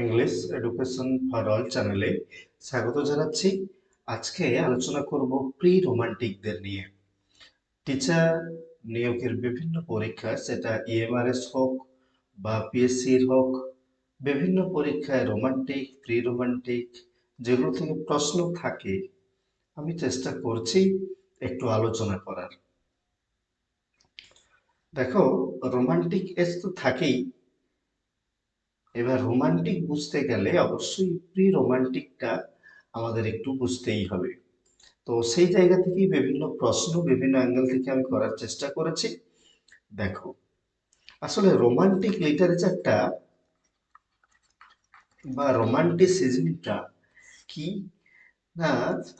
English education for all চ্যানেলে স্বাগত জানাচ্ছি। আজকে আলোচনা করব প্রি রোমান্টিকদের নিয়ে। টিচার নিয়োগের বিভিন্ন পরীক্ষা, সেটা ইএমআরএস হোক বা পিএসসির হোক, বিভিন্ন পরীক্ষায় রোমান্টিক, প্রি রোমান্টিক যেগুলো থেকে প্রশ্ন থাকে, আমি চেষ্টা করছি একটু আলোচনা করার। দেখো, রোমান্টিক এজ তো থাকেই। এবার রোমান্টিক বুঝতে গেলে অবশ্যই প্রি রোমান্টিকটা আমাদের একটু বুঝতেই হবে। তো সেই জায়গা থেকেই বিভিন্ন প্রশ্ন বিভিন্ন অ্যাঙ্গেল থেকে আমি করার চেষ্টা করেছি। দেখো, আসলে রোমান্টিক লিটারেচারটা বা রোমান্টিসিজমটা কি, না,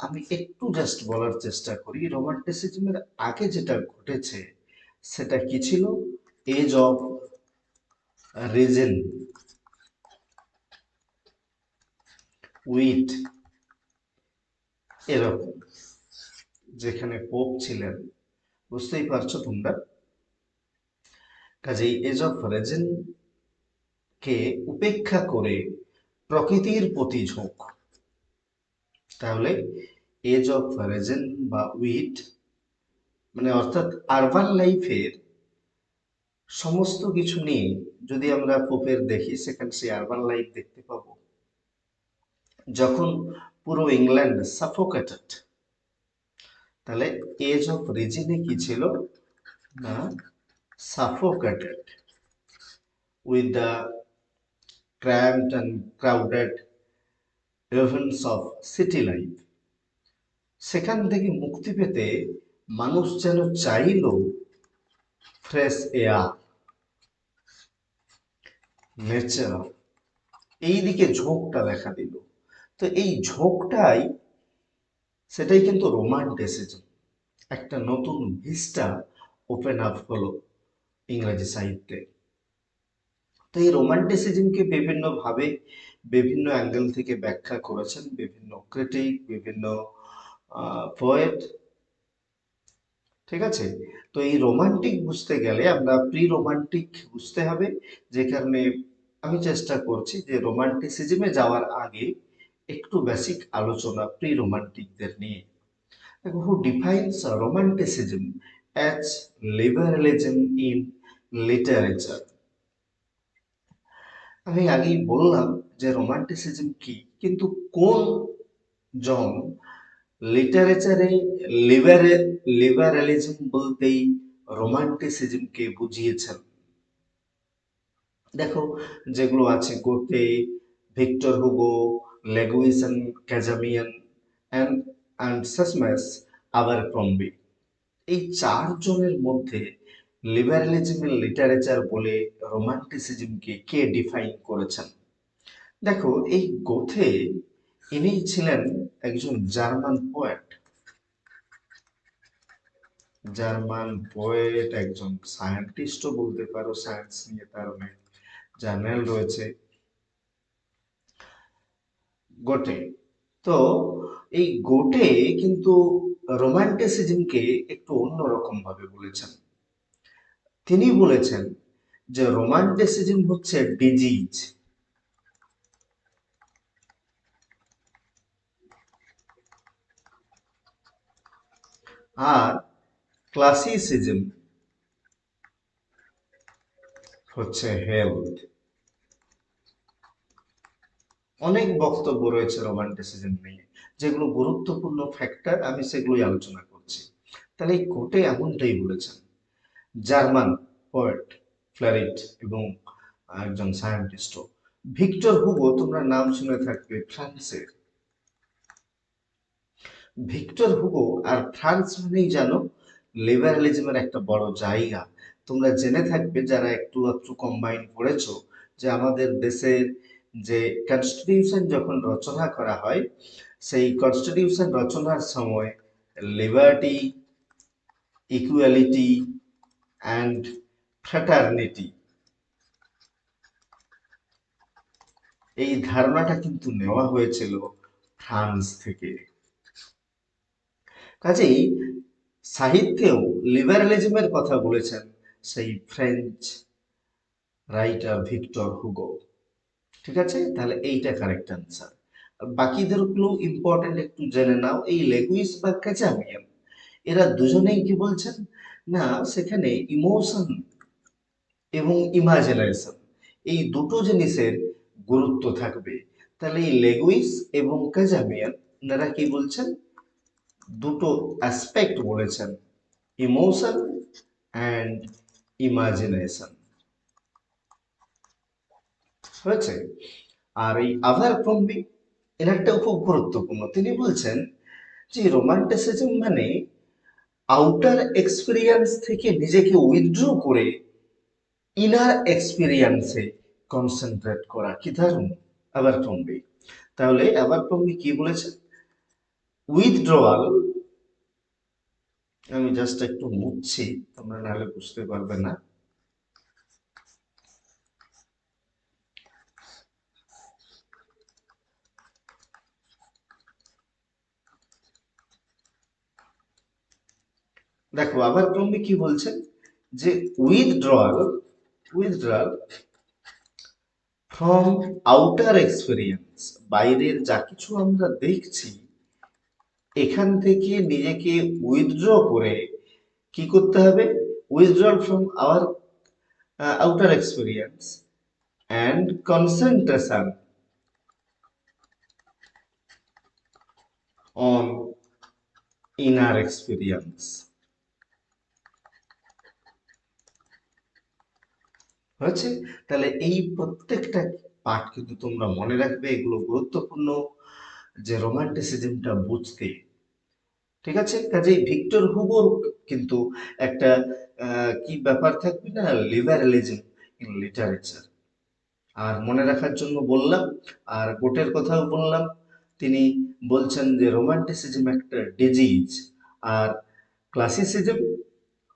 আমি একটু জাস্ট বলার চেষ্টা করি। রোমান্টিসিজমের আগে যেটা ঘটেছে সেটা কি ছিল? এজ অফ রিজন, উইট, এরকম, যেখানে পোপ ছিলেন। বুঝতেই পারছো তোমরা। কাজেই এজ অফ রিজন কে উপেক্ষা করে প্রকৃতির প্রতি ঝোঁক। তাহলে এজ অফ রিজন বা উইট মানে অর্থাৎ আরবান লাইফের সমস্ত কিছু নিয়ে যদি আমরা পোপের দেখি, সেখানে সেই আরবান লাইফ দেখতে পাবো। যখন পুরো ইংল্যান্ড সাফোকেটেড, তাহলে এজ অফ রিজনে কি ছিল? না, suffocated with the cramped and crowded ravens of city life। সেখান থেকে মুক্তি পেতে মানুষ যেন চাইল ফ্রেশ এয়ার, নেচার, এই দিকে ঝোঁকটা দেখা দিল। তো এই ঝোঁকটাই, সেটাই কিন্তু রোমান্টিসিজম। একটা নতুন ভিস্টা ওপেন আপ হলো ইংরেজি সাহিত্যে। তো এই রোমান্টিসিজমকে বিভিন্ন ভাবে বিভিন্ন অ্যাঙ্গেল থেকে ব্যাখ্যা করেছেন বিভিন্ন ক্রিটিক, বিভিন্ন পোয়েট। ঠিক আছে। তো এই রোমান্টিক বুঝতে গেলে আমরা প্রি রোমান্টিক বুঝতে হবে, যে কারণে আমি চেষ্টা করছি যে রোমান্টিসিজমে যাওয়ার আগে একটু বেসিক আলোচনা প্রি রোমান্টিকদের নিয়ে। দেখো, who defines romanticism as liberalism in literature. আমি আগেই বললাম যে রোমান্টিসিজম কি, কিন্তু কোন জন লিটারেচারে লিবারেলিজম বলতেই রোমান্টিসিজমকে বুঝিয়েছেন। দেখো, যেগুলো আছে গোতে, ভিক্টর হুগো, লেগুইসন, ক্যাজামিয়ান অ্যান্ড অ্যান্ড সাসমাস আবারক্রম্বি, এই চারজনের মধ্যে লিবারেলিজমের লিটারেচার বলে রোমান্টিসিজমকে কে ডিফাইন করেছেন? দেখো, এই গোথে, ইনি ছিলেন একজন জার্মান পোয়েট। জার্মান পোয়েট, একজন সায়েন্টিস্টও বলতে পারো, সায়েন্স নিয়ে তার অনেক জার্নাল রয়েছে। গোটে, তো এই গোটে কিন্তু রোমান্টিসিজমকে একটু অন্যরকম ভাবে বলেছেন। তিনি বলেছেন যে রোমান্টিসিজম হচ্ছে ডিজিজ, আর ক্লাসিসিজম হচ্ছে হেলথ। অনেক বক্তব্য রয়েছে রোমান্টিসিজম নিয়ে, যেগুলো গুরুত্বপূর্ণ ফ্যাক্টর, আমি সেগুলোই আলোচনা করছি। তাহলে এই কোটে এমনটাই বলেছেন। জার্মান পোয়েট ফ্লারিট এবং একজন সায়েন্টিস্টও। ভিক্টর হুগো, তোমরা নাম শুনে থাকবে, ফ্রান্সের। ভিক্টর হুগো আর ফ্রান্স মানেই জানো লিবারালিজমের একটা বড় জায়গা। তোমরা জেনে থাকবে যারা একটু একটু কম্বাইন পড়েছো, যে আমাদের দেশের যে কনস্টিটিউশন যখন রচনা করা হয়, সেই কনস্টিটিউশন রচনার সময় লিবার্টি, ইকুয়ালিটি অ্যান্ড ফ্র্যাটার্নিটি, এই ধারণাটা কিন্তু নেওয়া হয়েছিল ফ্রান্স থেকে। কাজেই সাহিত্যেও লিবারালিজমের কথা বলেছেন সেই ফ্রেঞ্চ রাইটার ভিক্টর হুগো। ঠিক আছে, তাহলে এইটা কারেক্ট অ্যান্সার। বাকিদেরগুলো ইম্পর্টেন্ট, একটু জেনে নাও। এই লেগুইস বা ক্যাজামিয়ান, এরা দুজনেই কি বলছেন না, সেখানে ইমোশন এবং ইমাজিনেশন এই দুটো জিনিসের গুরুত্ব থাকবে। তাহলে এই লেগুইস এবং ক্যাজামিয়ান এনারা কি বলছেন, দুটো অ্যাসপেক্ট বলেছেন, ইমোশন অ্যান্ড ইমাজিনেশন। হয়েছে। আর এই আভারক্রম্বি এনারটাও খুব গুরুত্বপূর্ণ। তিনি বলছেন যে রোমান্টিসিজম মানে আউটার এক্সপিরিয়েন্স থেকে নিজেকে উইথড্র করে ইনার এক্সপিরিয়েন্সে কনসেন্ট্রেট করা। কি ধরুন আভারক্রম্বি, তাহলে আভারক্রম্বি কি বলেছেন, উইথড্রয়াল, আমি জাস্ট একটু মুছছি, তোমরা নাহলে বুঝতে পারবে না। দেখো আভারক্রম্বি কি বলছেন, যে উইথড্রয়াল ফ্রম আউটার এক্সপিরিয়েন্স, বাইরের যা কিছু আমরা দেখছি এখান থেকে নিজেকে উইথড্র করে কি করতে হবে, withdrawal from our outer experience and concentration on inner experience. হয়েছে। তাহলে এই প্রত্যেকটা পাঠ কিন্তু তোমরা মনে রাখবে, এগুলো গুরুত্বপূর্ণ যে রোমান্টিসিজমটা বুঝতে। ঠিক আছে, কাজেই ভিক্টর হুগোর কিন্তু একটা কি ব্যাপার থাকবে না, লিবারালিজম ইন লিটারেচার। আর মনে রাখার জন্য বললাম, আর গোটের কথাও বললাম। তিনি বলছেন যে রোমান্টিসিজম একটা ডিজিজ, আর ক্লাসিসিজম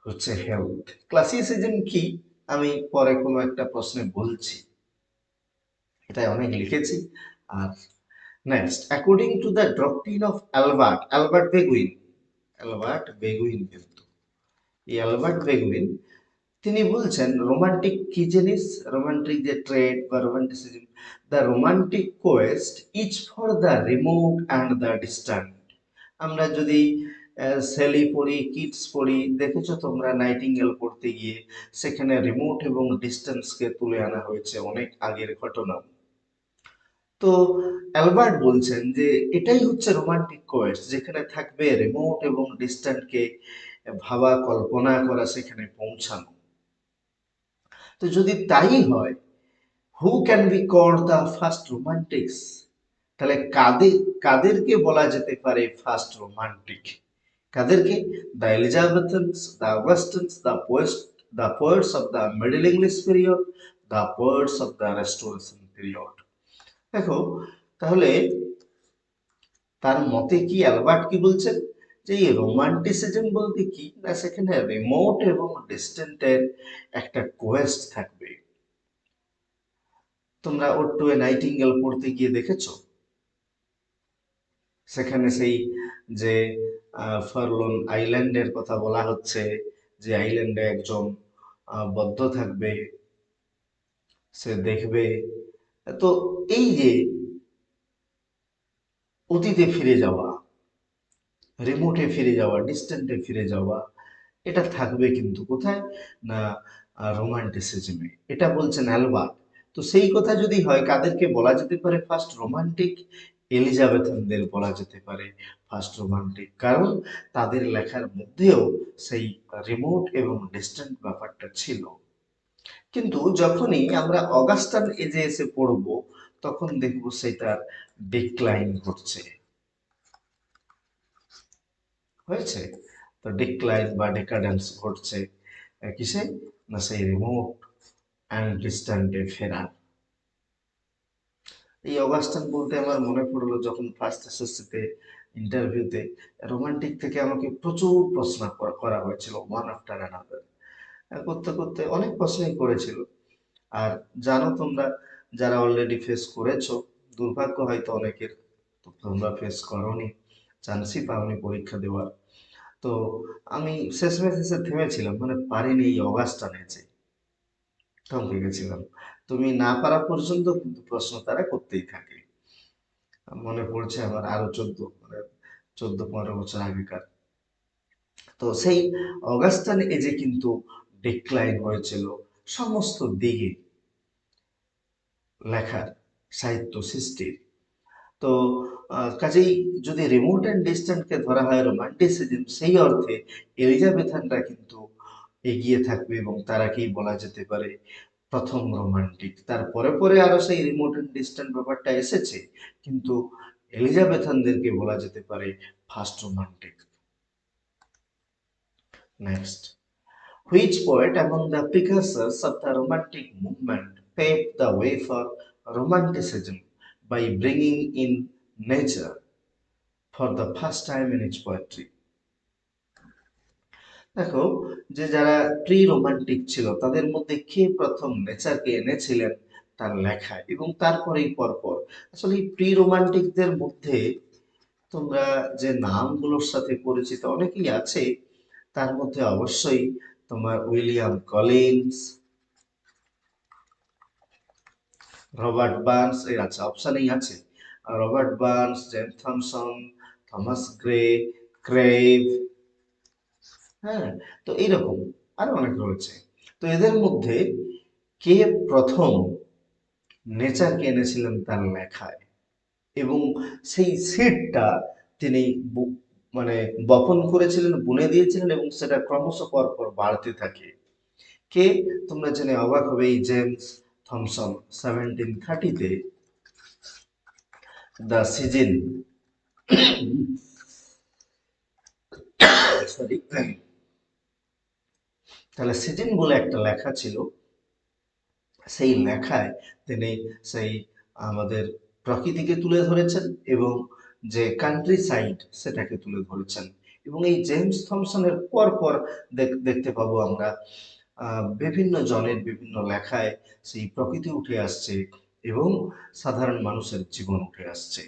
হচ্ছে হেলথ। ক্লাসিসিজম কি আমি পরে কোনো একটা প্রশ্নে বলছি, এটাই অনেক লিখেছি। আর next, according to the doctrine of Albert Beguin কিন্তু এই অ্যালবার্ট বেগুইন তিনি বলছেন রোমান্টিক কি জিনিস, রোমান্টিক যে ট্রেড বা romanticism, the romantic Quest is for the remote and the distant. আমরা যদি সেলি পড়ি, কিডস পড়ি, দেখেছো তোমরা নাইটিঙ্গেল পড়তে গিয়ে সেখানে রিমোট এবং ডিস্টেন্সকে তুলে আনা হয়েছে অনেক আগের ঘটনা। তো অ্যালবার্ট বলছেন যে এটাই হচ্ছে রোমান্টিক কোয়েস্ট, যেখানে থাকবে রিমোট এবং ডিস্ট্যান্টকে ভাবা, কল্পনা করা, সেখানে পৌঁছানো। তো যদি তাই হয়, who can be called the first romantics, তাহলে কাদেরকে বলা যেতে পারে ফার্স্ট রোমান্টিক, কাদেরকে, the Elizabethans, the Augustans, the poets of the Middle English period, the poets of the Restoration period. দেখো তাহলে তার মতে কি, অ্যালবার্ট কি বলছেন, যে এই রোমান্টিসিজম বলতে কি না, সেখানে রিমোট এবং ডিস্টেন্টের একটা কোয়েস্ট থাকবে। তোমরা ওট্টো এ নাইটিঙ্গেল পড়তে গিয়ে দেখেছো, সেখানে সেই যে ফারলোন আইল্যান্ডের কথা বলা হচ্ছে, যে আইল্যান্ডে একজন বদ্ধ থাকবে, সে দেখবে। তো এই যে অতীতে ফিরে যাওয়া, রিমোটে ফিরে যাওয়া, ডিস্টেন্টে ফিরে যাওয়া, এটা থাকবে কিন্তু কোথায় না, রোমান্টিসিজমে। এটা বলছেন অ্যালবার্ট। তো সেই কথা যদি হয়, কাদেরকে বলা যেতে পারে ফার্স্ট রোমান্টিক, এলিজাবেথনদের বলা যেতে পারে ফার্স্ট রোমান্টিক, কারণ তাদের লেখার মধ্যেও সেই রিমোট এবং ডিস্টেন্ট ব্যাপারটা ছিল। কিন্তু যখনই আমরা অগাস্টান এজে এসে পড়ব, তখন দেখব সেটার ডিক্লাইন ঘটছে। হয়েছে। তো ডিক্লাইন বা ডেকাডেন্স ঘটছে কিসে না, সেই রিমোট অ্যান্ড ডিস্ট্যান্টে ফেরা। এই অগাস্টান বলতে আমার মনে পড়লো, যখন ফার্স্ট এসএসসিতে ইন্টারভিউতে রোমান্টিক থেকে আমাকে প্রচুর প্রশ্ন করা হয়েছিল, ওয়ান আফটার অ্যানাদার। করতে করতে অনেক প্রশ্নই করেছিল। আর জানো তোমরা, যারা অলরেডি ফেস করেছো, দুর্ভাগ্য হয়তো অনেকের, তো তোমরা ফেস করোনি, চান্সই পাওনি পরীক্ষা দেওয়ার। তো আমি শেষমেশ এসে থেমেছিলাম, মানে পারিনি, এই অগাস্টানে যে থমকে গেছিলাম। তুমি না পারা পর্যন্ত কিন্তু প্রশ্ন তারা করতেই থাকে। মনে পড়ছে আমার আরো 14-15 বছর আগেকার। তো সেই অগাস্টান এজে কিন্তু ডিক্লাইন হয়েছিল সমস্ত দিকে লেখার, সাহিত্য সৃষ্টির। তো কাজেই যদি রিমোট অ্যান্ড ডিস্ট্যান্টকে ধরা হয় রোমান্টিসিজম, সেই অর্থে এলিজাবেথানরা কিন্তু এগিয়ে থাকবে এবং তারাকেই বলা যেতে পারে প্রথম রোমান্টিক। তারপরে পরে আরো সেই রিমোট অ্যান্ড ডিস্ট্যান্ট ব্যাপারটা এসেছে, কিন্তু এলিজাবেথানদেরকে বলা যেতে পারে first romantic. Next, which poet among the precursors of the Romantic movement paved the way for Romanticism by bringing in nature for the first time in its poetry? দেখো, যে যারা pre romantic ছিল তাদের মধ্যে কে প্রথম নেচারকে এনেছিলেন তার লেখায়, এবং তারপরেই পরপর আসলে এই প্রি রোমান্টিকদের মধ্যে তোমরা যে নামগুলোর সাথে পরিচিত অনেকেই আছে, তার মধ্যে অবশ্যই তোমার উইলিয়াম কলিন্স, রবার্ট বার্নস, এর আছে অপশানেই আছে Robert Burns, James Thomson, Thomas Gray, ক্রেইভ, হ্যাঁ, তো এইরকম আরো অনেক রয়েছে। তো এদের মধ্যে কে প্রথম নেচারকে এনেছিলেন তার লেখায়, এবং সেই সিডটা তিনি মানে বপন করেছিলেন, বুনে দিয়েছিলেন, এবং সেটা ক্রমশ পরপর বাড়তে থাকে। কে? তোমরা জেনে অবাক হবে, এই জেমস থমসন 1730-তে দ্য সিজন, সরি, তাহলে সিজন বলে একটা লেখা ছিল, সেই লেখায় তিনি সেই আমাদের প্রকৃতিকে তুলে ধরেছেন এবং যে কান্ট্রি সাইড সেটাকে তুলে ধরেছেন। এবং এই জেমস থমসনের পর পর দেখতে পাবো আমরা বিভিন্ন জনের বিভিন্ন লেখায় সেই প্রকৃতি উঠে আসছে এবং সাধারণ মানুষের জীবন উঠে আসছে,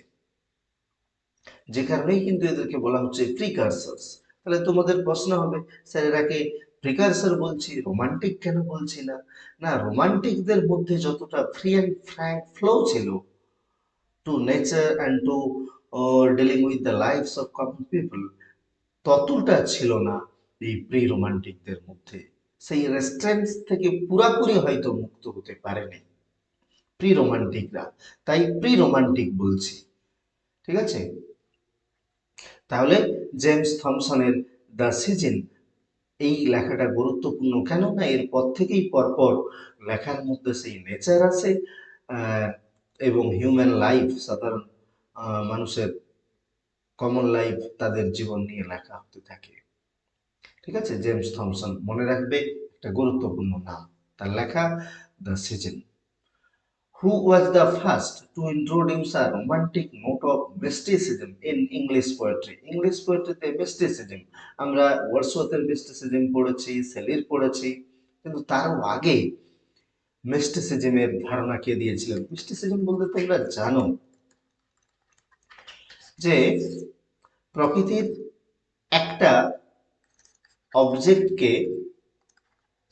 যে কারণেই কিন্তু এদেরকে বলা হচ্ছে প্রিকারসার্স। তাহলে তোমাদের প্রশ্ন হবে, স্যার এরাকে প্রিকারসার বলছি, রোমান্টিক কেন বলছি না? না, রোমান্টিকদের মধ্যে যতটা ফ্রি অ্যান্ড ফ্র্যাঙ্ক ফ্লো ছিল to nature and to dealing with the lifes of common people, ততটা ছিল না এই প্রি রোমান্টিকদের মধ্যে। সেই রেস্ট্রেন্টস থেকে পুরাপুরি হয়তো মুক্ত হতে পারেনি প্রি রোমান্টিকরা, তাই প্রি রোমান্টিক বলছি। ঠিক আছে? তাহলে জেমস থমসনের দ্য সিজন, এই লেখাটা গুরুত্বপূর্ণ কেন না এর পর থেকেই পরপর লেখার মধ্যে সেই নেচার আছে, আহ, এবং হিউম্যান লাইফ, সাধারণ মানুষের কমন লাইফ, তাদের জীবন নিয়ে লেখা হতে থাকে। ঠিক আছে? জেমস থমসন মনে রাখবে, একটা গুরুত্বপূর্ণ নাম, তার লেখা the season. Who was the first to introduce a romantic note of mysticism in English poetry? English poetry তে mysticism, আমরা ওয়ার্ডসওয়ার্থের mysticism পড়েছি, শেলির পড়েছি, কিন্তু তারও আগে mysticism-এর ধারণা কে দিয়েছিলেন? mysticism বলতে তোমরা জানো যে প্রকৃতির একটা অবজেক্টকে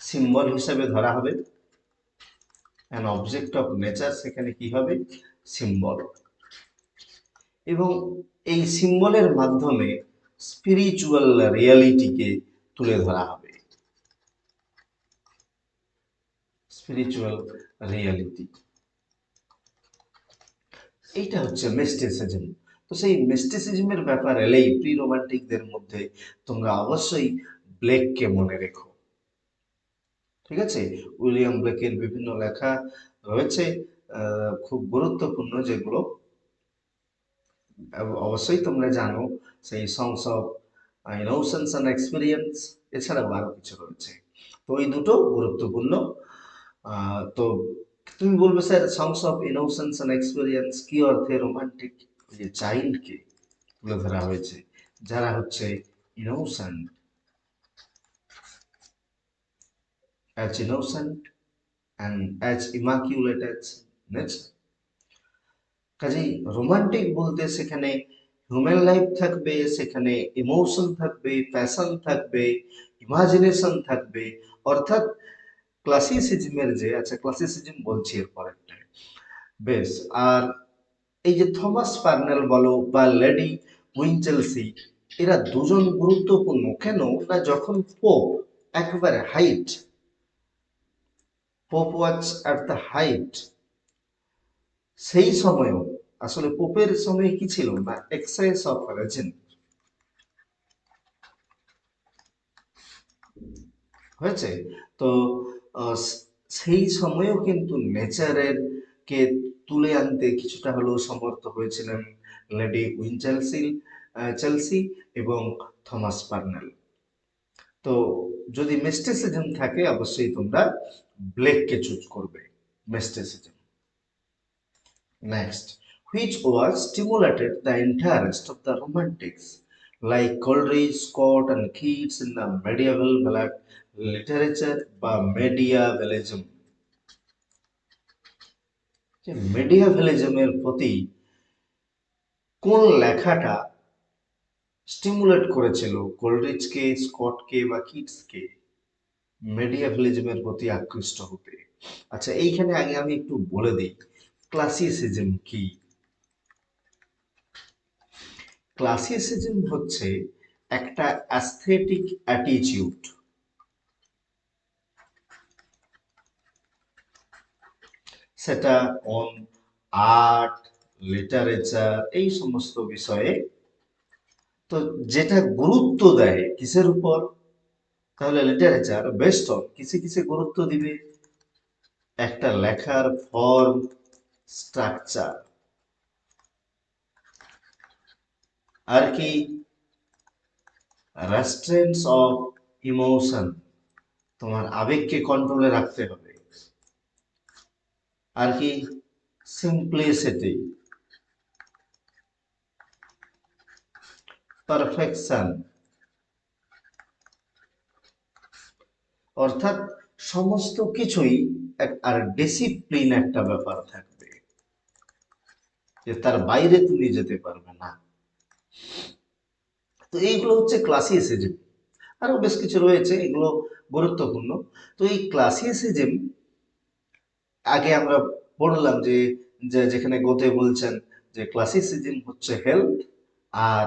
সিম্বল হিসেবে ধরা হবে, অ্যান অবজেক্ট অফ নেচার, সেখানে কি হবে? সিম্বল। এবং এই সিম্বলের মাধ্যমে স্পিরিচুয়াল রিয়ালিটিকে তুলে ধরা হবে, স্পিরিচুয়াল রিয়ালিটি, এইটা হচ্ছে মিস্টিসিজম। তো সেই মিস্টিসিজমের ব্যাপার এলেই প্রি রোমান্টিকদের মধ্যে তোমরা অবশ্যই ব্লেককে মনে রেখো। ঠিক আছে? উইলিয়াম ব্লেকের বিভিন্ন লেখা রয়েছে খুব গুরুত্বপূর্ণ, যেগুলো অবশ্যই তোমরা জানো, সেই songs of innocence and experience, এছাড়াও আরো কিছু রয়েছে। তো এই দুটো গুরুত্বপূর্ণ। তো তুমি বলবে, sir songs of innocence and experience কি অর্থে রোমান্টিক? যে চাইল্ডকে তুলে ধরা হয়েছে, যারা হচ্ছে innocent, as innocent and as immaculate as nature. কাজেই রোমান্টিক বলতে সেখানে হিউম্যান লাইফ থাকবে, সেখানে ইমোশন থাকবে, প্যাশন থাকবে, ইমাজিনেশন থাকবে, অর্থাৎ ক্লাসিসিজমের যে, আচ্ছা ক্লাসিসিজম বলছি এরপর একটা, বেশ। আর এই যে থমাস পার্নেল বলো বা লেডি উইনচেলসি, এরা দুজন গুরুত্বপূর্ণ কেন না, যখন পোপ একেবারে height, pope was at the height, সেই সময়ও আসলে পোপের সময় কি ছিল না, এক্সাইস অফ রেজিন হয়েছে। তো সেই সময়েও কিন্তু নেচারের কে তুলে আনতে কিছুটা হলেও সমর্থ হয়েছিলেন লেডি উইনচেলসি, চেলসি এবং থমাস পার্নেল। তো যদি মিস্টিসিজম থাকে অবশ্যই তোমরা ব্লেককে চুজ করবে, mysticism. Next, which was stimulated the interest of the Romantics, like Coleridge, Scott, and Keats in the medieval literature বা medievalism। মেডিয়াভেলিজমের প্রতি কোন লেখাটা স্টিমুলেট করেছিল কোলরিজকে, স্কটকে বা কিটসকে মেডিয়াভেলিজমের প্রতি আকৃষ্ট হতে? আচ্ছা, এইখানে আগে আমি একটু বলে দিই ক্লাসিসিজম কি। ক্লাসিসিজম হচ্ছে একটা অ্যাস্থেটিক অ্যাটিটিউড, সেটা অন আর্ট, লিটারেচার, এই সমস্ত বিষয়ে। তো যেটা গুরুত্ব দেয় কিসের উপর, তাহলে লিটারেচার বেস্ট অন কিসে কিসে গুরুত্ব দিবে, একটা লেখার ফর্ম, স্ট্রাকচার, আর কি রেস্ট্রেন্টস অফ ইমোশন, তোমার আবেগকে কন্ট্রোলে রাখতে হবে, আর কি সিম্পলিসিটি, পারফেকশন, অর্থাৎ সমস্ত কিছুই আর ডিসিপ্লিন একটা ব্যাপার থাকবে, যে তার বাইরে তুমি যেতে পারবে না। তো এইগুলো হচ্ছে ক্লাসিসিজম। আরো বেশ কিছু রয়েছে, এগুলো গুরুত্বপূর্ণ। তো এই ক্লাসিসিজম আগে আমরা পড়লাম যে, যেখানে গোতে বলছেন যে ক্লাসিসিজম হচ্ছে হেলথ আর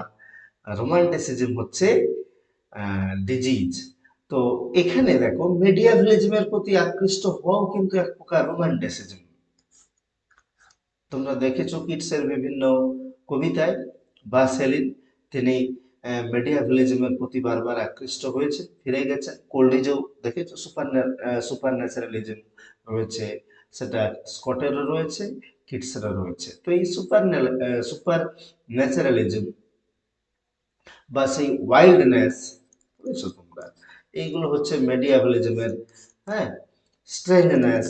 রোমান্টিসিজম হচ্ছে ডিজিজ। তো এখানে দেখো মেডিয়াভেলিজমের প্রতি আকৃষ্ট হওয়াও কিন্তু এক প্রকার রোমান্টিসিজম। তোমরা দেখেছো কিটসের বিভিন্ন কবিতায় বা সেলিন, তিনি মেডিয়াভেলিজমের প্রতি বারবার আকৃষ্ট হয়েছে, ফিরে গেছে। কোল্ডিজও দেখেছো সুপার ন্যাচারালিজম রয়েছে, সেটা স্কটেরও রয়েছে, কিটসেরও রয়েছে। তো এই সুপার ন্যাচারালিজম বা সেই ওয়াইল্ডনেস, বুঝেছো তোমরা, এইগুলো হচ্ছে মেডিয়াভেলিজমের, হ্যাঁ, স্ট্রেঞ্জনেস,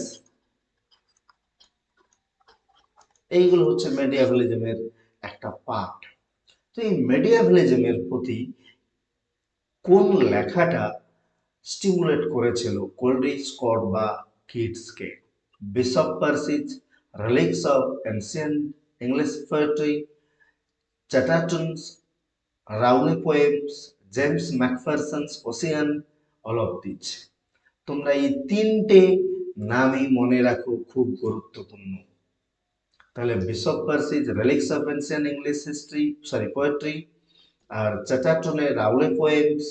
এইগুলো হচ্ছে মেডিয়াভেলিজমের একটা পার্ট। তো এই মেডিয়াভেলিজমের প্রতি কোন লেখাটা স্টিমুলেট করেছিল কোলরিজ, স্কট বা কিটসকে? Bishop Percy's, reliques of ancient English poetry, Chatterton's Rowley poems, James Macpherson's Ossian, all of this. তোমরা এই তিনটে নামই মনে রাখো, খুব গুরুত্বপূর্ণ। তাহলে Bishop Percy's reliques of ancient English poetry, আর চ্যাটার্টনের রাউলে পোয়েমস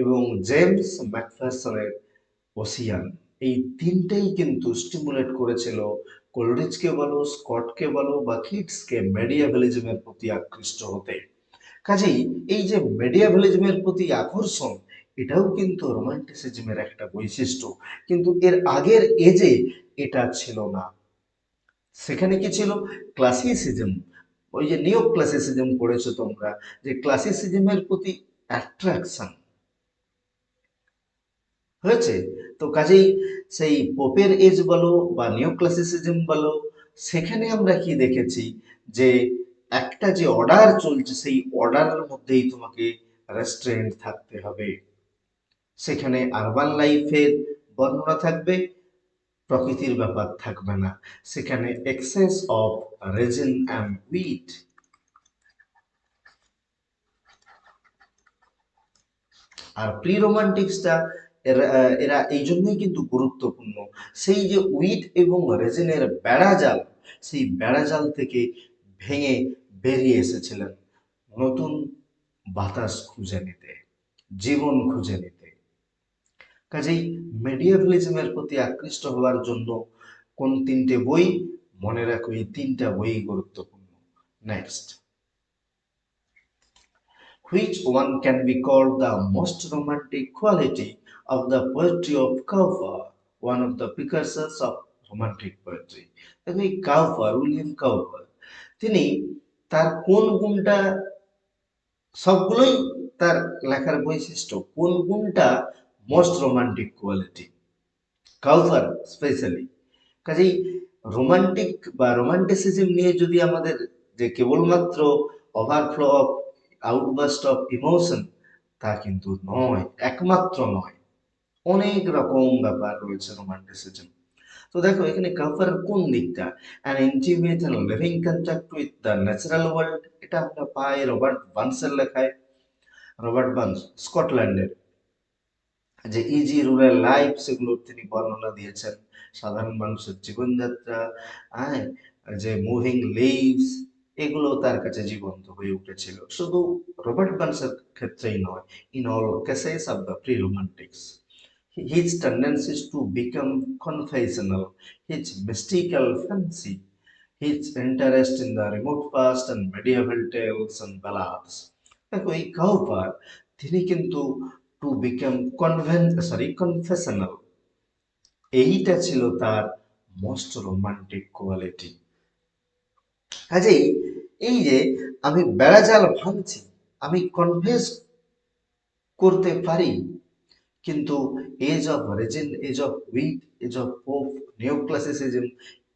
এবং জেমস ম্যাকফারসনের ওসিয়ান, এই তিনটেই কিন্তু স্টিমুলেট করেছিল কোলরিজকে বলো, স্কটকে বলো বা কিটসকে মেডিয়াভেলিজমের প্রতি আকৃষ্ট হতে। কাজেই এই যে মেডিয়াভেলিজমের প্রতি আকর্ষণ, এটাও কিন্তু রোমান্টিসিজমের একটা বৈশিষ্ট্য, কিন্তু এর আগের এজে এটা ছিল না। সেখানে কি ছিল, ক্লাসিসিজম। ওই যে নিও ক্লাসিসিজম পড়েছো তোমরা, যে ক্লাসিসিজমের প্রতি অ্যাট্রাকশন হয়েছে। তো কাজেই সেই পোপের এজ বলো বা নিও ক্লাসিসিজম বলো, সেখানে আমরা কি দেখেছি, যে একটা যে অর্ডার চলছে সেই অর্ডারের মধ্যেই তোমাকে রেস্টুরেন্ট থাকতে হবে। সেখানে আরবান লাইফের বর্ণনা থাকবে, প্রকৃতির ব্যাপার থাকবে না। সেখানে excess of reason and wit. আর প্রি রোমান্টিক্সটা এরা এই জন্যই কিন্তু গুরুত্বপূর্ণ। সেই যে উইড এবং রেজিনের বেড়াজাল, সেই বেড়াজাল থেকে ভেঙে বেরিয়ে এসেছিলেন নতুন বাতাস খুঁজে নিতে, জীবন খুঁজে নিতে। কাজেই মেডিয়েভালিজমের প্রতি আকৃষ্ট হওয়ার জন্য কোন তিনটে বই মনে রাখো, এই তিনটা বই গুরুত্বপূর্ণ। Next, which one can be called the most romantic quality of the poetry of Cowper, one of the precursors of romantic poetry? দেখো এই কাউপার, উইলিয়াম কাউপার, তিনি তার কোন গুণটা, সবগুলোই তার লেখার বৈশিষ্ট্য, কোন গুণটা most romantic quality, Cowper specially. কাজেই রোমান্টিক বা রোমান্টিসিজম নিয়ে যদি আমাদের যে কেবলমাত্র overflow of outburst of emotion, তা কিন্তু নয়, একমাত্র নয়, অনেক রকম ব্যাপার রয়েছে রোমান্টিসিজম। তো দেখো এখানে কাউপারের কোন দিকটা, an intimate and living contact with the natural world, এটা আমরা পাই রবার্ট বার্নসের লেখায়। রবার্ট বার্নস স্কটল্যান্ডের, যে ইজি রুরাল লাইফ সেগুলোর তিনি বর্ণনা দিয়েছেন, সাধারণ মানুষের জীবনযাত্রা, হ্যাঁ, যে মুভিং লিভস, এগুলো তার কাছে জীবন্ত হয়ে উঠেছিল। শুধু রবার্ট বার্নসের ক্ষেত্রেই নয়, in all cases of the pre romantics, his tendencies to become confessional, his mystical fancy, his interest in the remote past and medieval tales and ballads. দেখো এই কাউপার, তিনি কিন্তু টু বিকাম কনফেশনাল, এইটা ছিল তার মোস্ট রোমান্টিক কোয়ালিটি। কাজেই এই যে আমি বেড়াজাল ভাঙছি, আমি কনফেস করতে পারি, কিন্তু age of reason, age of wit, age of Pope, neo classicism,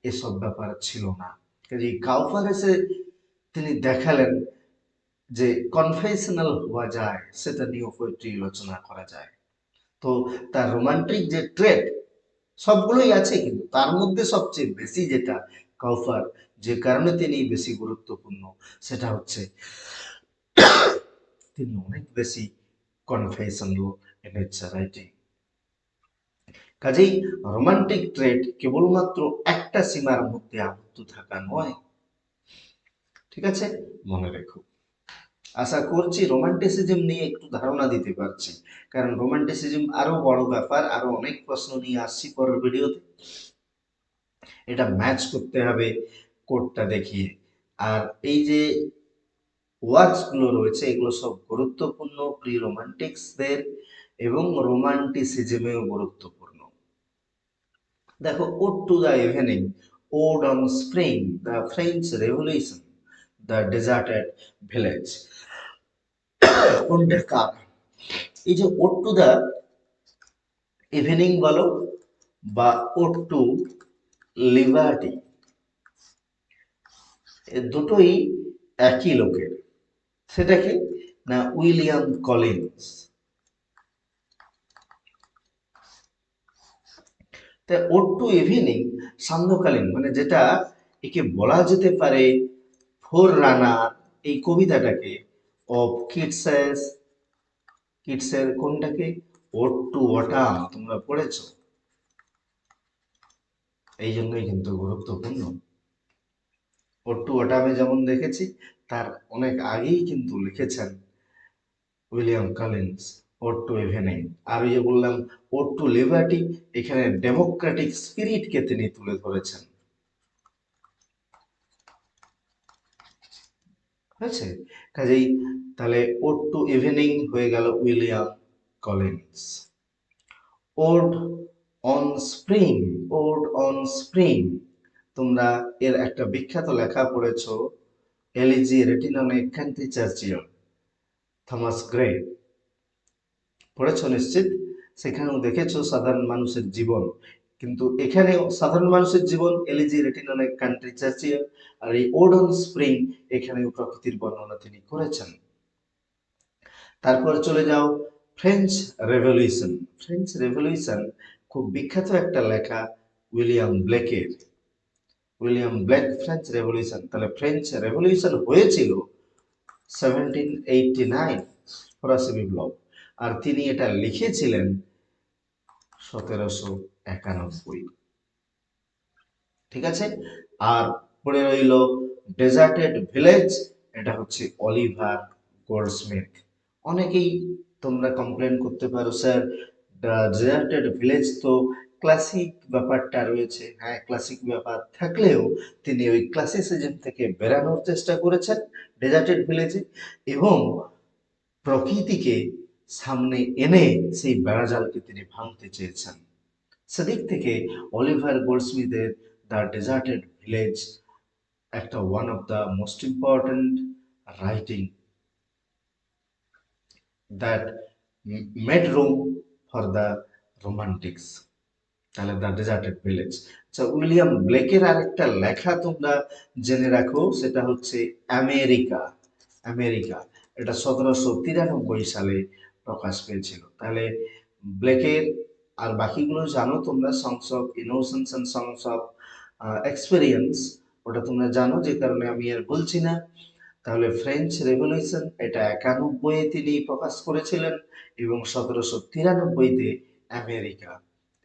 এসব ব্যাপার ছিল না। কাজে কাউপার এসে তিনি দেখালেন যে কনফেশনাল হওয়া যায়, সেটা নিয়েও পোয়েট্রি রচনা করা যায়। তো তার রোমান্টিক যে ট্রেড সবগুলোই আছে, কিন্তু তার মধ্যে সবচেয়ে বেশি যেটা কাউপার, যে কারণে তিনি বেশি গুরুত্বপূর্ণ, সেটা হচ্ছে তিনি অনেক বেশি কনফেশনাল ইন ইটস রাইটিং। কাজেই রোমান্টিক ট্রেড কেবলমাত্র একটা সীমার মধ্যে আবদ্ধ থাকা নয়, ঠিক আছে, মনে রেখো। আশা করছি রোমান্টিসিজম নিয়ে একটু ধারণা দিতে পারছি, কারণ রোমান্টিসিজম আরো বড় ব্যাপার, আরো অনেক প্রশ্ন নিয়ে আসছি পরের ভিডিওতে, এটা ম্যাচ করতে হবে কোডটা দেখিয়ে। আর এই যে ওয়ার্কস গুলো রয়েছে, এগুলো সব গুরুত্বপূর্ণ প্রি রোমান্টিক্সদের এবং রোমান্টিসিজমেও গুরুত্বপূর্ণ। দেখো, ode to the evening, ode on spring, the French revolution, the deserted village, কোনটা কার? এই যে ওড টু দ্য ইভিনিং বলো বা ওড টু লিবার্টি, দুটোই একই লোকের। সেটা কি না, উইলিয়াম কলিন্স। তাই ওড টু ইভিনিং সান্ধ্যকালীন, মানে যেটা একে বলা যেতে পারে ফোর রানার, এই কবিতাটাকে অফ কিটসেস, কিটসের কোনটাকে, ওড টু অটাম, তোমরা পড়েছো, এই জন্যই কিন্তু গুরুত্বপূর্ণ। ওড টু অটামে যেমন দেখেছি, তার অনেক আগেই কিন্তু লিখেছেন William Collins ode to evening. আর ওই যে বললাম ওড টু লিবার্টি, এখানে ডেমোক্রেটিক স্পিরিটকে তিনি তুলে ধরেছেন, হয়েছে। কাজেই তাহলে ওড টু ইভিনিং হয়ে গেল William Collins. Ode on spring, ode on spring, তোমরা এর একটা বিখ্যাত লেখা পড়েছো, elegy written in country churchyard, Thomas Gray, পড়েছো নিশ্চিত। সেখানেও দেখেছো সাধারণ মানুষের জীবন, কিন্তু এখানেও সাধারণ মানুষের জীবন, এলিজি রেটিননে কান্ট্রি চার্চিল, আর এই ওড অন স্প্রিং, এখানেও প্রকৃতির বর্ণনা তিনি করেছেন। তারপরে চলে যাও ফ্রেঞ্চ রেভলিউশন। ফ্রেঞ্চ রেভলিউশন খুব বিখ্যাত একটা লেখা উইলিয়াম ব্লেকের, উইলিয়াম ব্লেক ফ্রেঞ্চ রেভলিউশন। তাহলে ফ্রেঞ্চ রেভলিউশন হয়েছিল 1789, ফরাসি বিপ্লব, আর তিনি এটা লিখেছিলেন 1791। ঠিক আছে। আর পড়ে রইল ডেজার্টেড ভিলেজ, এটা হচ্ছে অলিভার গোল্ডস্মিথ। অনেকেই তোমরা কমপ্লেন করতে পারো, স্যার ডেজার্টেড ভিলেজ তো ক্লাসিক ব্যাপারটা রয়েছে। হ্যাঁ, ক্লাসিক ব্যাপার থাকলেও তিনি ওই ক্লাসিসিজম থেকে বেরানোর চেষ্টা করেছেন ডেজার্টেড ভিলেজে, এবং প্রকৃতিকে সামনে এনে সেই বেড়াজালকে তিনি ভাঙতে চেয়েছেন। সেদিক থেকে অলিভার গোল্ডস্মিথের দ্য ডেজার্টেড ভিলেজ একটা one of the most important writing that made room for the romantics. তাহলে দ্য ডেজার্টেড ভিলেজ। আচ্ছা, উইলিয়াম ব্লেকের আরেকটা লেখা তোমরা জেনে রাখো, সেটা হচ্ছে আমেরিকা। আমেরিকা, এটা 1793 সালে প্রকাশ পেয়েছিল। তাহলে ব্লেকের আর বাকিগুলো জানো তোমরা, songs of innocence and songs of experience, ওটা তোমরা জানো, যে কারণে আমি আর বলছি না। তাহলে ফ্রেঞ্চ রেভলিউশন, এটা 91-এ তিনি প্রকাশ করেছিলেন, এবং 1793-তে আমেরিকা।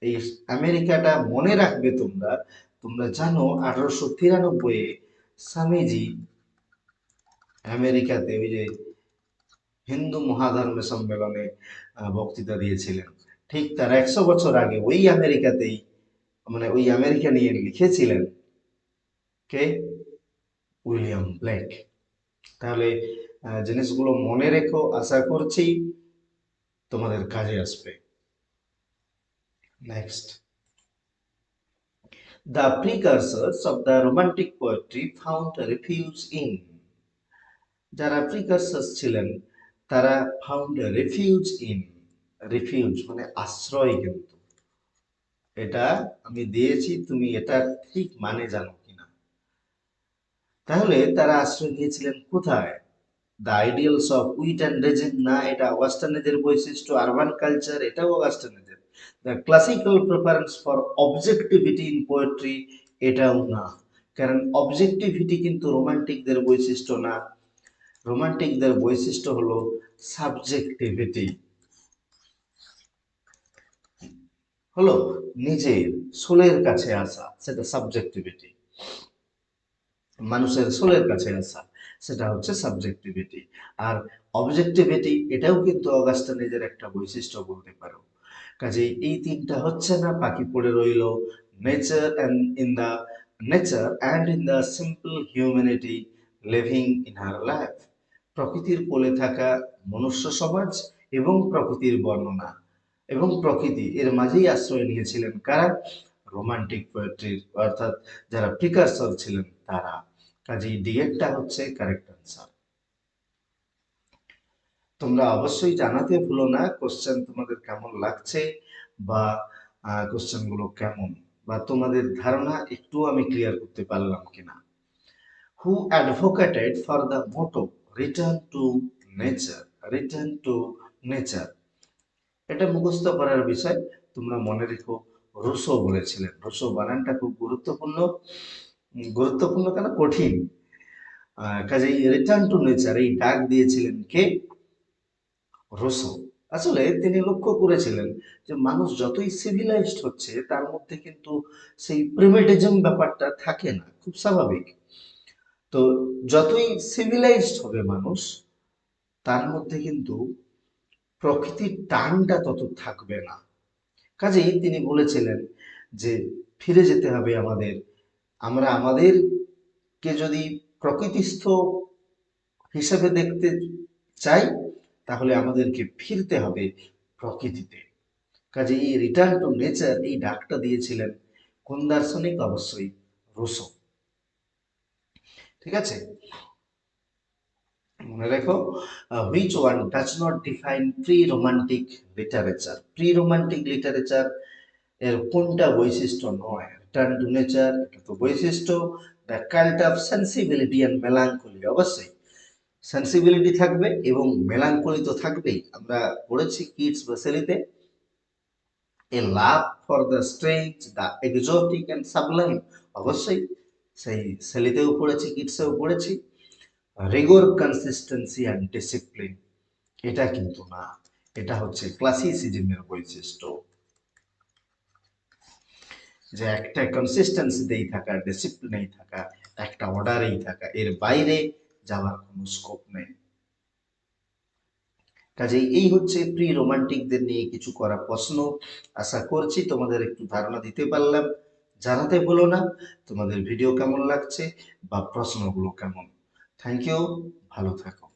এই আমেরিকাটা মনে রাখবে তোমরা। তোমরা জানো 1893-এ স্বামীজি আমেরিকাতে ওই যে হিন্দু মহাধর্ম সম্মেলনে বক্তৃতা দিয়েছিলেন। ঠিক তার 100 বছর আগে ওই আমেরিকাতেই, মানে ওই আমেরিকা নিয়ে লিখেছিলেন কে? William Blake. তাহলে জিনিসগুলো মনে রেখো, আশা করছি তোমাদের কাজে আসবে। Next, the precursors of the romantic poetry found refuse in. যারা প্রিকারসার্স ছিলেন তারা ফাউন্ড রেফিউজ ইন। রিফিউজ মানে আশ্রয়, কিন্তু এটা আমি দিয়েছি, তুমি এটা ঠিক মানে জানো কিনা। তাহলে তারা আশ্রয় নিয়েছিলেন কোথায়? The ideals of wit and reason, না, এটা অগাস্টানেজের বৈশিষ্ট্য। আরবান কালচার, এটাও অগাস্টানেজের। The classical preference for objectivity in poetry, এটাও না, কারণ অবজেক্টিভিটি কিন্তু রোমান্টিকদের বৈশিষ্ট্য না। রোমান্টিকদের বৈশিষ্ট্য হলো সাবজেক্টিভিটি, হলো নিজের সোলের কাছে আসা, সেটা সাবজেক্টিভিটি। মানুষের সোলের কাছে আসা, সেটা হচ্ছে সাবজেক্টিভিটি। আর অবজেক্টিভিটি, এটাও কিন্তু অগাস্টানেজের একটা বৈশিষ্ট্য বলতে পারো। কাজেই এই তিনটা হচ্ছে না, বাকি পড়ে রইল nature and in the nature and in the simple humanity living in her life. প্রকৃতির কোলে থাকা মনুষ্য সমাজ এবং প্রকৃতির বর্ণনা, এবং প্রকৃতি এর মাঝেই আশ্রয় নিয়েছিলেন কারা? রোমান্টিক পোয়েট্রির, অর্থাৎ যারা প্রিকারসর ছিলেন তারা। কাজেই ডিএডটা হচ্ছে কারেক্ট আনসার। তোমরা অবশ্যই জানাতে ভুলো না কোশ্চেন তোমাদের কেমন লাগছে, বা কোশ্চেন গুলো কেমন, বা তোমাদের ধারণা একটু আমি ক্লিয়ার করতে পারলাম কিনা। Who advocated for the motto return to nature, return to nature, এটা মুখস্থ করার বিষয়, তোমরা মনে রেখো। রুশো বলেছিলেন। রুশো বানানটা খুব গুরুত্বপূর্ণ। গুরুত্বপূর্ণ কেন, কঠিন। কাজেই রিটার্ন টু নেচার এই ডাক দিয়েছিলেন কে? রুশো। আসলে তিনি লক্ষ্য করেছিলেন যে মানুষ যতই সিভিলাইজড হচ্ছে তার মধ্যে কিন্তু সেই প্রিমেটিজম ব্যাপারটা থাকে না, খুব স্বাভাবিক। তো যতই সিভিলাইজড হবে মানুষ, তার মধ্যে কিন্তু প্রকৃতির টানটা তত থাকবে না। কাজেই তিনি বলেছিলেন যে ফিরে যেতে হবে আমাদের। আমরা আমাদেরকে যদি প্রকৃতিস্থ হিসেবে দেখতে চাই, তাহলে আমাদেরকে ফিরতে হবে প্রকৃতিতে। কাজে এই রিটার্ন টু নেচার এই ডাকটা দিয়েছিলেন কোন দার্শনিক? অবশ্যই রুশো। ঠিক আছে, মনে রেখো। Which one does not define pre romantic literature? Pre romantic literature এর কোনটা বৈশিষ্ট্য নয়? রিটার্ন টু নেচার, এটা তো বৈশিষ্ট্য। The cult of sensibility and melancholy, অবশ্যই সেন্সিবিলিটি থাকবে এবং মেলাঙ্কলি তো থাকবেই। আমরা পড়েছি কিডস বা সেলিতে, a love for the strange, the exotic and sublime, অবশ্যই সেই সেলিতেও পড়েছি, কিডসেও পড়েছি। রিগোর, কনসিস্টেন্সি অ্যান্ড ডিসিপ্লিন, এটা কিন্তু না, এটা হচ্ছে ক্লাসিসিজমের বৈশিষ্ট্য। যে একটা কনসিস্টেন্সিতেই থাকা, ডিসিপ্লিনেই থাকা, একটা অর্ডারেই থাকা, এর বাইরে যাওয়ার কোনো স্কোপ নেই। কাজেই এই হচ্ছে প্রি রোমান্টিকদের নিয়ে কিছু করা প্রশ্ন। আশা করছি তোমাদের একটু ধারণা দিতে পারলাম। জানাতে ভুলো না তোমাদের ভিডিও কেমন লাগছে বা প্রশ্নগুলো কেমন। থ্যাংক ইউ, ভালো থাকো।